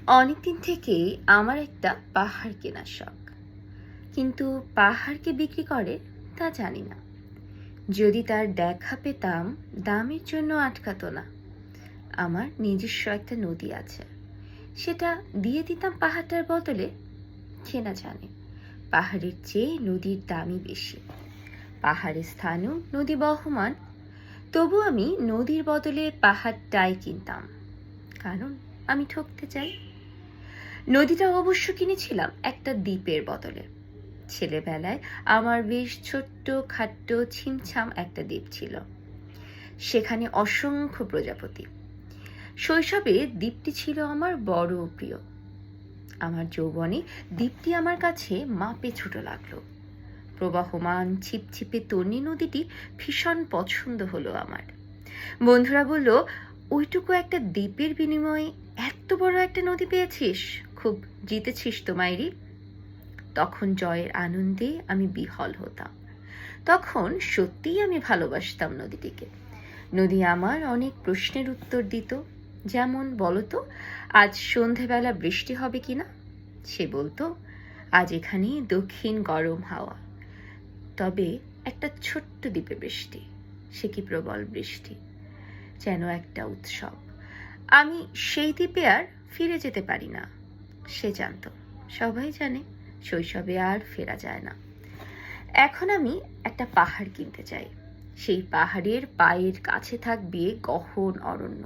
অনেকদিন থেকেই আমার একটা পাহাড় কেনার শখ, কিন্তু পাহাড়কে বিক্রি করে তা জানি না। যদি তার দেখা পেতাম, দামের জন্য আটকাতো না। আমার নিজস্ব একটা নদী আছে, সেটা দিয়ে দিতাম পাহাড়টার বদলে। কেনা জানে পাহাড়ের চেয়ে নদীর দামই বেশি। পাহাড়ের স্থানেও নদী বহমান, তবু আমি নদীর বদলে পাহাড়টাই কিনতাম, কারণ আমি ঠকতে চাই। নদীটা অবশ্য কিনেছিলাম একটা দ্বীপের বদলে। ছেলেবেলায় আমার বেশ ছোট্ট খাট্ট ছিমছাম একটা দ্বীপ ছিল, সেখানে অসংখ্য প্রজাপতি। শৈশবে দ্বীপটি ছিল আমার বড় প্রিয়। আমার যৌবনে দ্বীপটি আমার কাছে মাপে ছোট লাগলো। প্রবাহমান ছিপছিপে তন্নি নদীটি ভীষণ পছন্দ হলো আমার। বন্ধুরা বলল, ওইটুকু একটা দ্বীপের বিনিময়ে এত বড় একটা নদী পেয়েছিস, খুব জিতেছিস তো মাইরি। তখন জয়ের আনন্দে আমি বিহল হতাম। তখন সত্যিই আমি ভালোবাসতাম নদীটিকে। নদী আমার অনেক প্রশ্নের উত্তর দিত, যেমন বলতো আজ সন্ধেবেলা বৃষ্টি হবে কিনা। সে বলতো আজ এখানে দক্ষিণ গরম হাওয়া। তবে একটা ছোট্ট দ্বীপে বৃষ্টি, সে কি প্রবল বৃষ্টি, যেন একটা উৎসব। আমি সেই দ্বীপে আর ফিরে যেতে পারি না। সে জানতো, সবাই জানে, শৈশবে আর ফেরা যায় না। এখন আমি একটা পাহাড় কিনতে চাই। সেই পাহাড়ের পায়ের কাছে থাকবে গহন অরণ্য।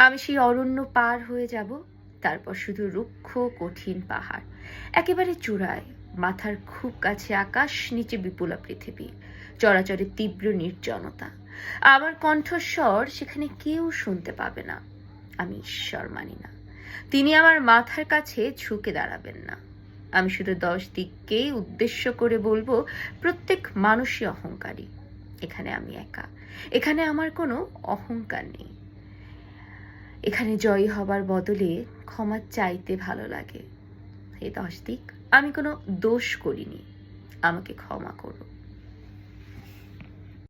আমি সেই অরণ্য পার হয়ে যাব, তারপর শুধু রুক্ষ কঠিন পাহাড়, একেবারে চূড়ায়, মাথার খুব কাছে আকাশ, নিচে বিপুলা পৃথিবী, চরাচরে তীব্র নির্জনতা। আমার কণ্ঠস্বর সেখানে কেউ শুনতে পাবে না। আমি ঈশ্বর মানি না, তিনি আমার মাথার কাছে ঝুঁকে দাঁড়াবেন না। আমি শুধু 10 দিককে উদ্দেশ্য করে বলবো, প্রত্যেক মানুষই অহংকারী। এখানে আমি একা, এখানে আমার কোনো অহংকার নেই। এখানে জয়ী হবার বদলে ক্ষমা চাইতে ভালো লাগে। এই 10 দিক, আমি কোনো দোষ করিনি, আমাকে ক্ষমা করো।